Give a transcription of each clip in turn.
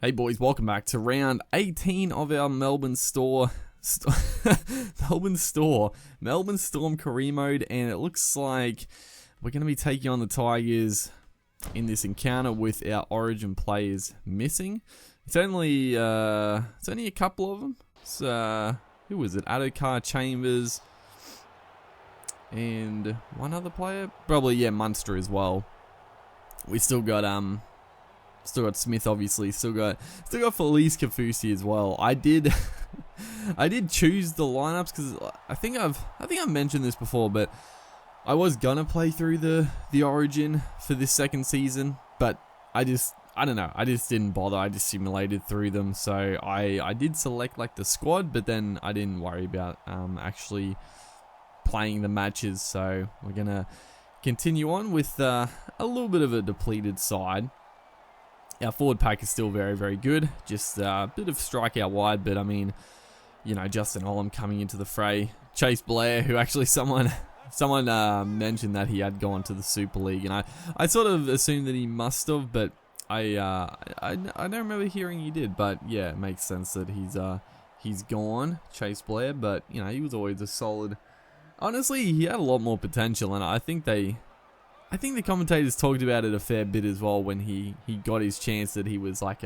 Hey boys, welcome back to round 18 of our Melbourne Storm career mode, and it looks like we're going to be taking on the Tigers in this encounter with our Origin players missing. It's only a couple of them. It's, who was it? Adokar, Chambers, and one other player, probably Munster as well. We still got Smith, obviously. Still got Felice Kafusi as well. I did choose the lineups because I think I've mentioned this before, but I was gonna play through the Origin for this second season, but I don't know. I just didn't bother. I just simulated through them. So I did select like the squad, but then I didn't worry about actually playing the matches. So we're gonna continue on with a little bit of a depleted side. Our forward pack is still very, very good. Just a bit of strikeout wide, but I mean, you know, Justin Olam coming into the fray. Chase Blair, who actually someone mentioned that he had gone to the Super League, and I sort of assumed that he must have, but I don't remember hearing he did. But yeah, it makes sense that he's gone, Chase Blair. But you know, he was always a solid. Honestly, he had a lot more potential, and I think the commentators talked about it a fair bit as well when he got his chance, that he was like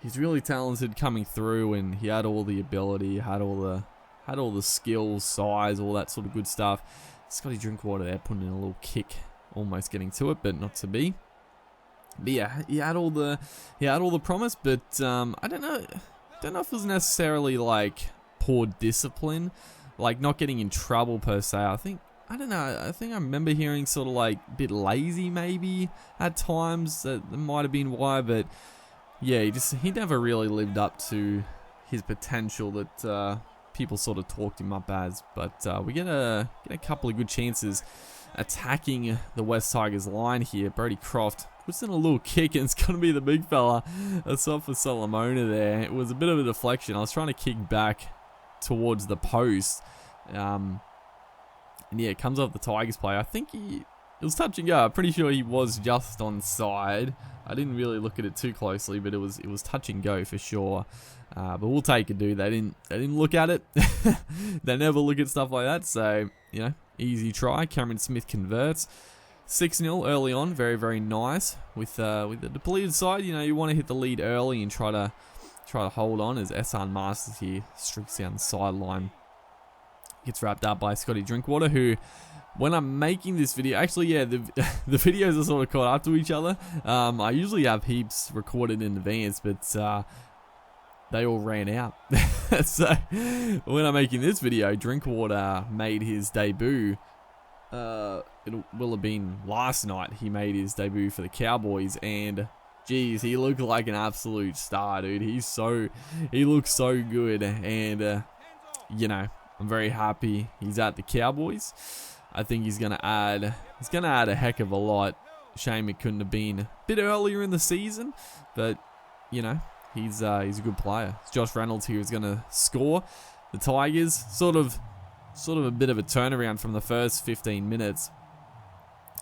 he's really talented coming through, and he had all the ability, had all the skills, size, all that sort of good stuff. Scotty Drinkwater there putting in a little kick, almost getting to it, but not to be. But yeah, he had all the promise, but I don't know if it was necessarily like poor discipline, like not getting in trouble per se. I think I remember hearing sort of like a bit lazy maybe at times. That might have been why, but yeah, he never really lived up to his potential that people sort of talked him up as. But we get a couple of good chances attacking the West Tigers line here. Brody Croft puts in a little kick, and it's going to be the big fella. That's off for Solomona there. It was a bit of a deflection. I was trying to kick back towards the post. And yeah, it comes off the Tigers player. I think it was touch and go. I'm pretty sure he was just onside. I didn't really look at it too closely, but it was touch and go for sure. But we'll take it, dude. They didn't look at it. They never look at stuff like that. So you know, easy try. Cameron Smith converts. 6-0 early on. Very, very nice. With the depleted side, you know, you want to hit the lead early and try to hold on as Ehsan Masters here streaks down the sideline. Gets wrapped up by Scotty Drinkwater, who, when I'm making this video, actually, yeah, the videos are sort of caught up to each other. I usually have heaps recorded in advance, but they all ran out. So when I'm making this video, Drinkwater made his debut. It will have been last night. He made his debut for the Cowboys, and geez, he looked like an absolute star, dude. He looks so good, and you know, I'm very happy he's at the Cowboys. I think he's gonna add a heck of a lot. Shame it couldn't have been a bit earlier in the season, but you know, he's a good player. It's Josh Reynolds here who's gonna score. The Tigers sort of a bit of a turnaround from the first 15 minutes.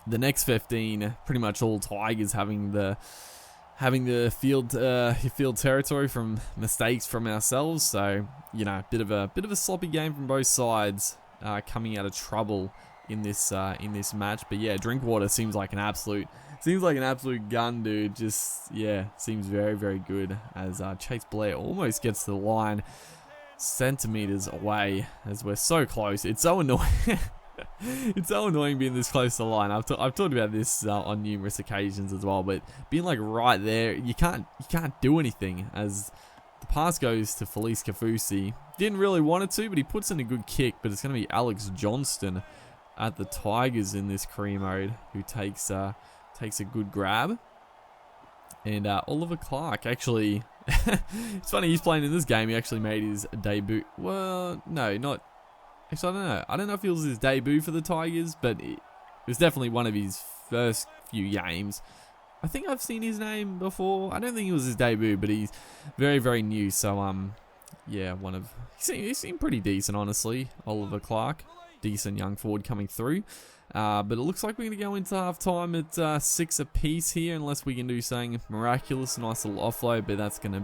The next 15, pretty much all Tigers having the field territory from mistakes from ourselves. So you know, bit of a sloppy game from both sides, coming out of trouble in this match. But yeah, Drinkwater seems like an absolute gun, dude. Just yeah, seems very, very good as Chase Blair almost gets to the line, centimeters away, as we're so close. It's so annoying. It's so annoying being this close to the line. I've talked about this on numerous occasions as well, but being like right there, you can't do anything. As the pass goes to Felice Kafusi, didn't really want it to, but he puts in a good kick. But it's going to be Alex Johnston at the Tigers in this career mode who takes a good grab, and Oliver Clark actually. It's funny, he's playing in this game. He actually made his debut. Well, no, not. Actually, I don't know. I don't know if it was his debut for the Tigers, but it was definitely one of his first few games. I think I've seen his name before. I don't think it was his debut, but he's very, very new. So, yeah, he seemed pretty decent, honestly. Oliver Clark, decent young forward coming through. But it looks like we're going to go into half time at 6 apiece here, unless we can do something miraculous. Nice little offload, but that's going to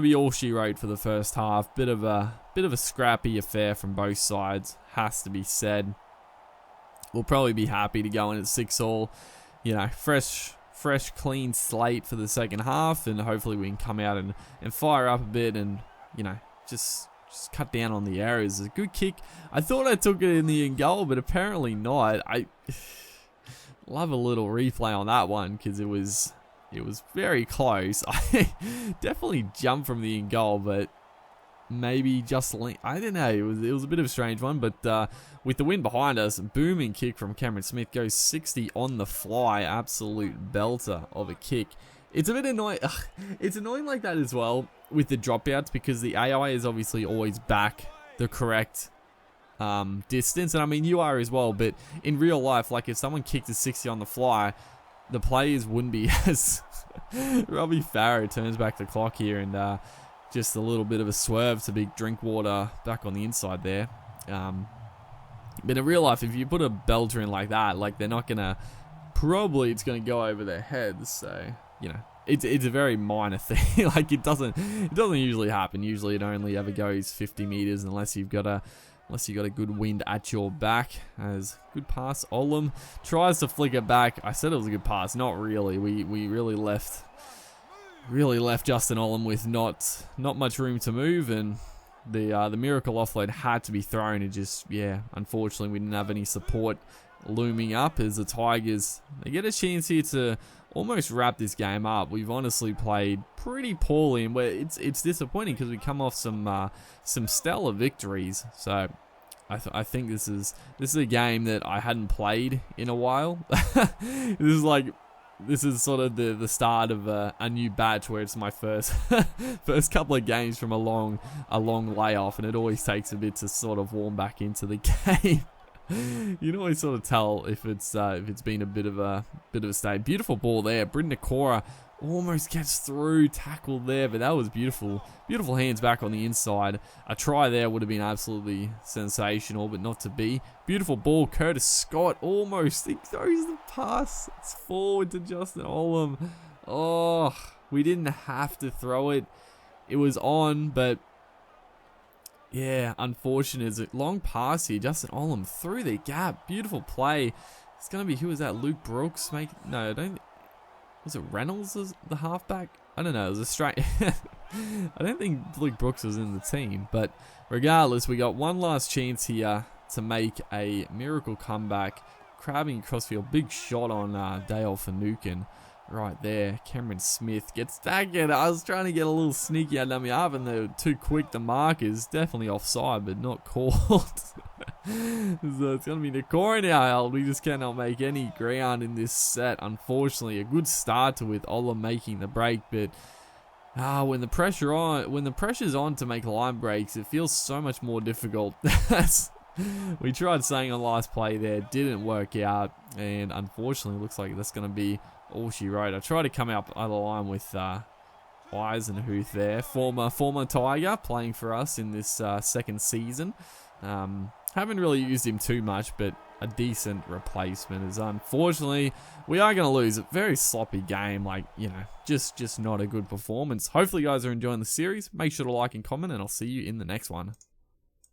be all she wrote for the first half. Bit of a scrappy affair from both sides, has to be said. We'll probably be happy to go in at 6-all. You know, fresh, clean slate for the second half, and hopefully we can come out and fire up a bit and, you know, just cut down on the errors. It's a good kick. I thought I took it in the in goal, but apparently not. I love a little replay on that one because it was very close. I definitely jumped from the in goal, but maybe just I don't know. It was a bit of a strange one, but with the wind behind us, booming kick from Cameron Smith goes 60 on the fly. Absolute belter of a kick. It's a bit annoying. It's annoying like that as well with the dropouts because the AI is obviously always back the correct distance, and I mean you are as well. But in real life, like if someone kicked a 60 on the fly, the players wouldn't be as. Robbie Farrow turns back the clock here, and just a little bit of a swerve to big Drinkwater back on the inside there. But in real life, if you put a belter in like that, like they're not gonna. Probably it's gonna go over their heads. So you know, it's a very minor thing. Like it doesn't usually happen. Usually it only ever goes 50 meters unless you've got a good wind at your back. As good pass, Olam tries to flick it back. I said it was a good pass, not really. We really left Justin Olam with not much room to move, and the miracle offload had to be thrown. It just unfortunately we didn't have any support looming up as the Tigers, they get a chance here to almost wrap this game up. We've honestly played pretty poorly, and it's disappointing because we come off some stellar victories. So I think this is a game that I hadn't played in a while. This is sort of the start of a new batch where it's my first couple of games from a long layoff, and it always takes a bit to sort of warm back into the game. You can always sort of tell if it's been a bit of a stay. Beautiful ball there. Britton Nakora almost gets through, tackle there, but that was beautiful. Beautiful hands back on the inside. A try there would have been absolutely sensational, but not to be. Beautiful ball. Curtis Scott almost. He throws the pass. It's forward to Justin Olam. Oh, we didn't have to throw it. It was on, but yeah, unfortunate. It's a long pass here. Justin Olam through the gap. Beautiful play. It's going to be, who was that? Luke Brooks? Was it Reynolds as the halfback? I don't know. It was a straight. I don't think Luke Brooks was in the team. But regardless, we got one last chance here to make a miracle comeback. Crabbing across field. Big shot on Dale Finucane. Right there, Cameron Smith gets tagged. I was trying to get a little sneaky at dummy up, and they're too quick. The mark is definitely offside, but not called. So it's going to be Nakora now. We just cannot make any ground in this set. Unfortunately, a good start with Olam making the break, but when the pressure's on to make line breaks, it feels so much more difficult. We tried saying on last play there, didn't work out, and unfortunately, it looks like that's going to be all she wrote. I tried to come out other line with Eisenhuth there, former Tiger, playing for us in this second season. Haven't really used him too much, but a decent replacement. Is unfortunately we are going to lose. A very sloppy game, just not a good performance. Hopefully, you guys are enjoying the series. Make sure to like and comment, and I'll see you in the next one.